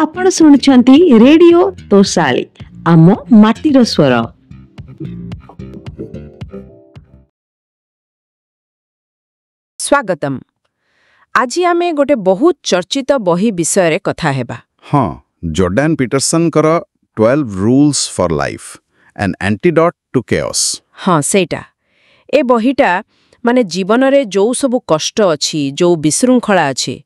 आपण शुणुछंती रेडियो तोसाली आम माटीर स्वर। स्वागतम। आज आमे गोटे बहुत चर्चित बही विषय कथा हेबा। हाँ, जॉर्डन पीटरसन कर 12 rules for life an antidote to chaos. हाँ सेटा ए बहीटा माने जीवन रे जो सब कष्ट अछि जो विशृंखला अछि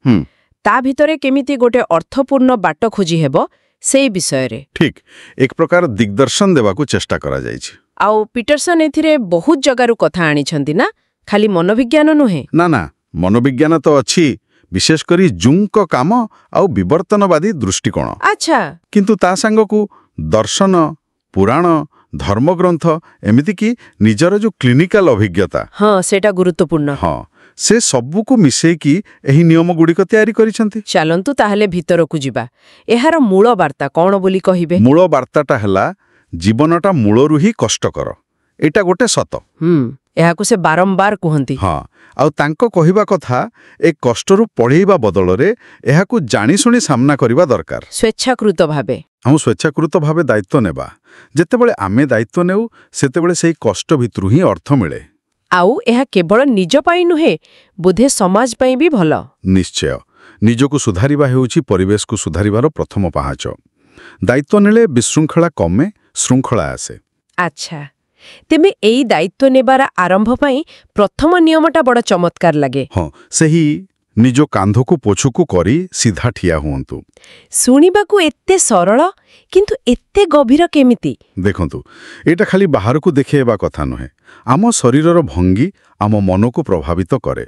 ता भितरे केमिति गोटे अर्थपूर्ण बाट खोजी हेबो सेई विषय रे। ठीक एक प्रकार दिग्दर्शन देवाकू चेष्टा करा जायछि। आउ पीटरसन एथिरे बहुत जगारू कथा आनी छंती ना, खाली मनोविज्ञान नुहे। ना ना मनोविज्ञान तो अछि, विशेष करी जुंग को काम आउ विवर्तनवादी दृष्टिकोण। अच्छा किंतु ता संगकू दर्शन पुराण धर्मग्रंथ एमिति कि निजर जो क्लिनिकल अभिज्ञता हाँ सेटा गुरुत्वपूर्ण। हाँ से सबू को मिसेई कि एही नियम गुड़िक तैयारी करिसंती। चलंतु ताहले भितरकू जिबा। एहार मूल वार्ता कौन बोली कहिबे? मूल वार्ताटा हैला जीवनटा मूलरू ही कष्टकर, एटा गोटे सत। एहाकू से बारंबार कहंती। हाँ आउ तांको कहिबा कथा ए कष्टरू पढ़ेइबा बदलरे एहाकू जानी सुनी सामना करिबा दरकार। स्वेच्छाकृत भावे हम स्वेच्छाकृत भावे दायित्व नेबा। जेतेबेले आमे दायित्व नेउ सेतेबेले सेही कष्ट भितरू ही अर्थ मिले। आउ एहा केवल निज पाई नुहे, बोधे समाज पाई भी भल। निश्चय निजको सुधारिबा हेउछि परिवेश को सुधारिबार प्रथम पाहाच। दायित्व नेले विशृंखला कमे, श्रृंखला आसे। अच्छा तेमे एई दायित्व नेबार आरंभ पाई प्रथम नियमटा बड़ चमत्कार लागे। हाँ सही निजो कांधको पोछुकु करी सीधा ठिया हुअन्तु। सुनिबाकू एत्ते सरल किंतु एत्ते गभीर केमिति? देखंतु एटा खाली बाहर को देखेबा कथा नहे, आम शरीरर भंगी आम मन को प्रभावित करे।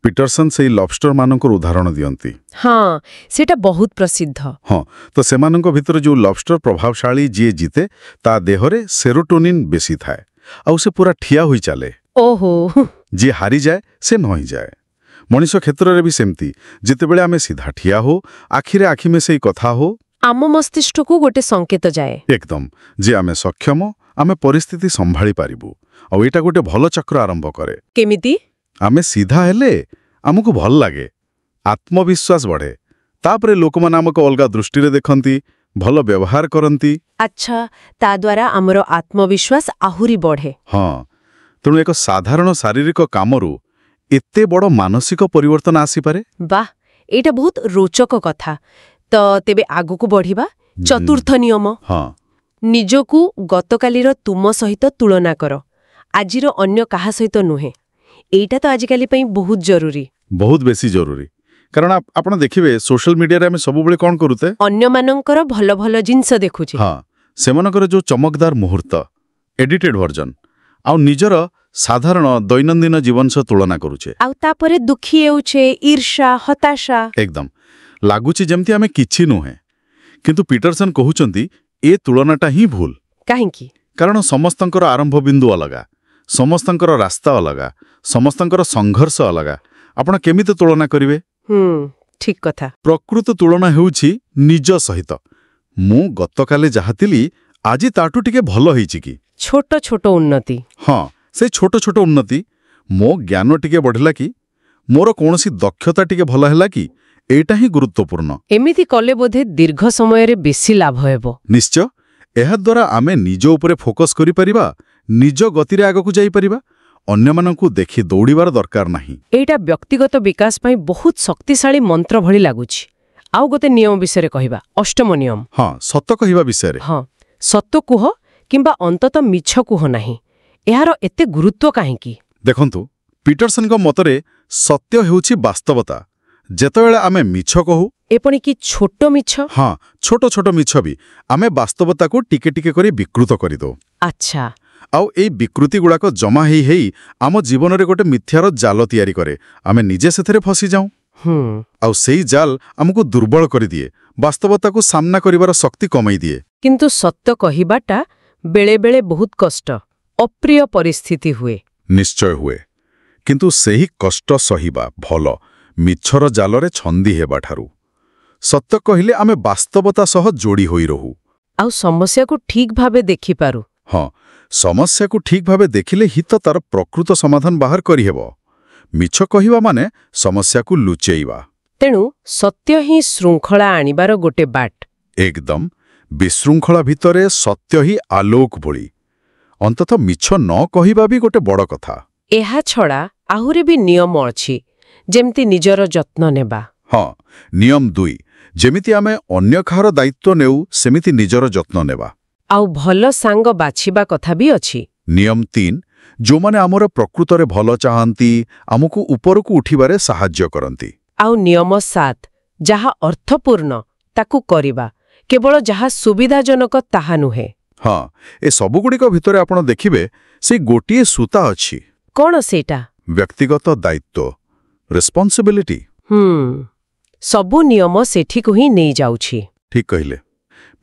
पीटरसन से लॉबस्टर मानकर उदाहरण दियंती। हाँ सेटा बहुत प्रसिद्ध। हाँ तो सेमानंको भितर जो लॉबस्टर प्रभावशाली जी जीते ता देहरे सेरोटोनिन बेसी थाए आउ से पूरा ठिया हुई चले। ओहो जी हारी जाए से नही जाए। मनीष क्षेत्र रे भी सेमती, जितेबेले आमे सीधा ठिया हो आखिरे आखि में सेई कथा हो आम मस्तिष्क को गोटे संकेत जाए एकदम जे आमे सक्षम आमे परिस्थिति संभाली पारिबु। और एटा गोटे भल चक्र आरंभ करे। केमिति? आमे सीधा हेले आमको भल लागे, आत्मविश्वास बढ़े, तापरे लोक माने आमको अलगा दृष्टि रे देखंती, भल व्यवहार करंती। अच्छा ता द्वारा हमरो आत्मविश्वास आहुरी बढ़े। हाँ तेणु एक साधारण शारीरिक कामरू एते बड़ मानसिक परिवर्तन आसी पारे। वाह एटा बहुत रोचक कथा। तो तेबे आगु को बढ़िबा। चतुर्थ नियम। हाँ निजकू गतकालीर तुम सहित तुलना कर, आजिर अन्य काहा सहित नुहे। एटा तो आजिकाली पई बहुत जरूरी, बहुत बेसी जरूरी। कारण आपण देखिबे सोशल मीडिया रे हम सब बेले कोन करूते, अन्य मानकर भल भल जिंस देखुची। हाँ सेमानकर जो चमकदार मुहूर्त एडिटेड वर्जन आ निजर साधारण दैनंदिन जीवन से तुलना करूचे। आउ तापरे दुखी हेउचे, ईर्ष्या हताशा एकदम लागुची जेमती आमे किछि नुहे। किंतु पीटरसन कहउचंती ए तुलनाटा ही भूल। काहेकि? कारण समस्तंकर आरंभ बिंदु अलगा, समस्तंकर रास्ता अलगा, समस्तंकर संघर्ष अलगा। आपण केमिते तुलना करिवे? ठीक कथा। प्रकृत तुलना हेउछि निज सहित। मु गतकाले जाहातिली आजि ताटू टिके भल हेइछि कि? छोट छोट उन्नति। हाँ से छोट छोट उन्नति। मो ज्ञान टिके बढ़िला कि, मोर कोनोसी दक्षता टिके भल हैला कि, एटा ही गुरुत्वपूर्ण। एमिति कले बोधे दीर्घ समय रे बेसी लाभ हेबो। निश्चय एहा द्वारा आमे निज उपरे फोकस करि परिबा, निज गति रे आगकू जाई परिबा, अन्य मानकू देखि दौड़ीबार दरकार नाही। एटा व्यक्तिगत विकास पई बहुत शक्तिशाली मंत्र भली लागुछि। आउ गोटे नियम विषय रे कहिबा, अष्टम नियम। हाँ सत्य कहिबा विषय रे। हाँ सत्य कुह किंबा अंततः मिछ कुह नाही। एहार एते गुरुत्व काहेकि? देखंतु पीटरसन को मतरे सत्य हेउछि वास्तवता। जेतेबेले आमे मिछ कहू एपणी कि छोट मिछ, हाँ छोट छोट मिछ भी आमे वास्तवता को टिके टिके करी विकृत करि दो। अच्छा आउ एई विकृति गुड़ाक जमा हेई हेई आम जीवन रे गोटे मिथ्यार जाल तैयारी करे। आमे निजे सेथरे फसी जाऊं। आउ सेई जाल हमको दुर्बल करि दिए, वास्तवता को सामना करिवार शक्ति कमाई दिए। किंतु सत्य कहिबाटा बेले बेले बहुत कष्ट, अप्रिय परिस्थिति हुए। निश्चय हुए, किंतु सेही कष्ट सहिबा भल मिछर जालरे छंदी हेबा ठारू। सत्य कहिले आमे वास्तवता सह जोड़ी होई रहू। आउ समस्या को ठीक भावे देखि पारू। हाँ समस्या को ठीक भावे देखिले ही तो तार प्रकृत समाधान बाहर करी हेबो। मिछ कहिबा माने समस्या को लुचेइबा। ତେଣୁ ସତ୍ୟ ହିଁ ଶୃଙ୍ଖଳା ଆଣିବାର ଗୋଟେ ବାଟ। ଏକଦମ ବିଶୃଙ୍ଖଳା ଭିତରେ ସତ୍ୟ ହିଁ ଆଲୋକ ଭଳି। ଅନ୍ତତଃ ମିଛ ନ କହିବା ବି ଗୋଟେ ବଡ଼ କଥା। ଏହା ଛଡ଼ା ଆହୁରି ବି ନିୟମ ଅଛି, ଯେମିତି ନିଜର ଯତ୍ନ ନେବା। ହଁ, ନିୟମ 2, ଯେମିତି ଆମେ ଅନ୍ୟ କାହାର ଦାୟିତ୍ୱ ନେଉ ସେମିତି ନିଜର ଯତ୍ନ ନେବା। ଆଉ ଭଲ ସାଙ୍ଗ ବାଛିବା କଥା ବି ଅଛି। ନିୟମ 3, ଯେଉଁମାନେ ଆମର ପ୍ରକୃତରେ ଭଲ ଚାହାନ୍ତି, ଆମକୁ ଉପରକୁ ଉଠିବାରେ ସାହାଯ୍ୟ କରନ୍ତି। ଆଉ ନିୟମ 7, ଯାହା ଅର୍ଥପୂର୍ଣ୍ଣ ତାକୁ କରିବା, କେବଳ ଯାହା ସୁବିଧାଜନକ ତାହା ନୁହେଁ। ହଁ, ଏ ସବୁଗୁଡ଼ିକ ଭିତରେ ଆପଣ ଦେଖିବେ ସେଇ ଗୋଟିଏ ସୂତା ଅଛି। କ'ଣ ସେଇଟା? ବ୍ୟକ୍ତିଗତ ଦାୟିତ୍ୱ, ରେସ୍ପନ୍ସିବିଲିଟି। ସବୁ ନିୟମ ସେଠିକୁ ହିଁ ନେଇଯାଉଛି। ଠିକ୍ କହିଲେ।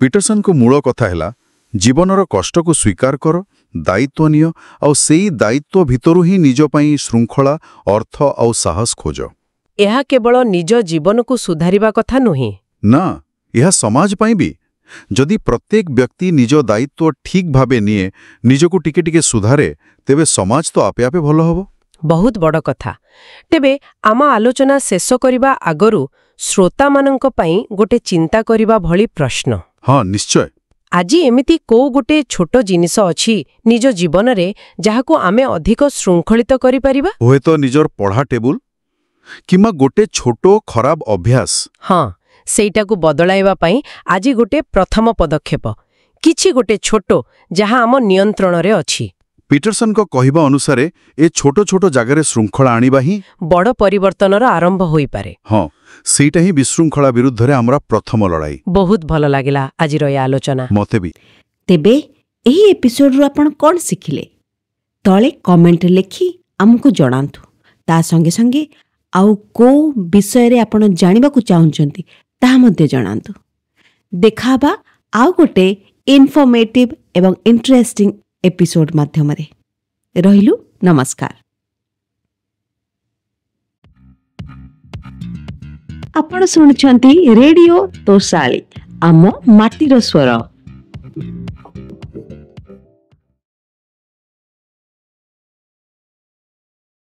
ପିଟରସନ୍ଙ୍କ ମୂଳ କଥା ହେଲା, ଜୀବନର କଷ୍ଟକୁ ସ୍ୱୀକାର କର, ଦାୟିତ୍ୱ ନିଅ, ଆଉ ସେଇ ଦାୟିତ୍ୱ ଭିତରୁ ହିଁ ନିଜ ପାଇଁ ଶୃଙ୍ଖଳା, ଅର୍ଥ ଆଉ ସାହସ ଖୋଜ। ଏହା କେବଳ ନିଜ ଜୀବନକୁ ସୁଧାରିବା କଥା ନୁହେଁ। ନା, ଏହା ସମାଜ ପାଇଁ ବି। ଯଦି ପ୍ରତ୍ୟେକ ବ୍ୟକ୍ତି ନିଜ ଦାୟିତ୍ୱ ଠିକ୍ ଭାବେ ନିଏ, ନିଜକୁ ଟିକେ ଟିକେ ସୁଧାରେ, ତେବେ ସମାଜ ତ ଆପେ ଆପେ ଭଲ ହେବ। ବହୁତ ବଡ଼ କଥା। ତେବେ ଆମ ଆଲୋଚନା ଶେଷ କରିବା ଆଗରୁ ଶ୍ରୋତାମାନଙ୍କ ପାଇଁ ଗୋଟେ ଚିନ୍ତା କରିବା ଭଳି ପ୍ରଶ୍ନ। ହଁ, ନିଶ୍ଚୟ। ଆଜି ଏମିତି କୋଉ ଗୋଟେ ଛୋଟ ଜିନିଷ ଅଛି ନିଜ ଜୀବନରେ ଯାହାକୁ ଆମେ ଅଧିକ ଶୃଙ୍ଖଳିତ କରିପାରିବା? ହୁଏତ ନିଜର ପଢ଼ା ଟେବୁଲ କିମ୍ବା ଗୋଟେ ଛୋଟ ଖରାପ ଅଭ୍ୟାସ। ହଁ, ସେଇଟାକୁ ବଦଳାଇବା ପାଇଁ ଆଜି ଗୋଟେ ପ୍ରଥମ ପଦକ୍ଷେପ, କିଛି ଗୋଟେ ଛୋଟ ଯାହା ଆମ ନିୟନ୍ତ୍ରଣରେ ଅଛି। ପିଟରସନ୍ଙ୍କ କହିବା ଅନୁସାରେ ଏ ଛୋଟ ଛୋଟ ଜାଗାରେ ଶୃଙ୍ଖଳା ଆଣିବା ହିଁ ବଡ଼ ପରିବର୍ତ୍ତନର ଆରମ୍ଭ ହୋଇପାରେ। ହଁ, ସେଇଟା ହିଁ ବିଶୃଙ୍ଖଳା ବିରୁଦ୍ଧରେ ଆମର ପ୍ରଥମ ଲଢ଼ାଇ। ବହୁତ ଭଲ ଲାଗିଲା ଆଜିର ଏ ଆଲୋଚନା। ମତେ ବି। ତେବେ ଏହି ଏପିସୋଡରୁ ଆପଣ କ'ଣ ଶିଖିଲେ? ତଳେ କମେଣ୍ଟରେ ଲେଖି ଆମକୁ ଜଣାନ୍ତୁ। ତା ସଙ୍ଗେ ସଙ୍ଗେ ଆଉ କୋଉ ବିଷୟରେ ଆପଣ ଜାଣିବାକୁ ଚାହୁଁଛନ୍ତି ତାହା ମଧ୍ୟ ଜଣାନ୍ତୁ। ଦେଖାହେବା ଆଉ ଗୋଟେ ଇନଫର୍ମେଟିଭ ଏବଂ ଇଣ୍ଟରେଷ୍ଟିଂ ଏପିସୋଡ ମାଧ୍ୟମରେ। ରହିଲୁ, ନମସ୍କାର। ଆପଣ ଶୁଣୁଛନ୍ତି ରେଡିଓ ତୋଷାଳୀ, ଆମ ମାଟିର ସ୍ୱର।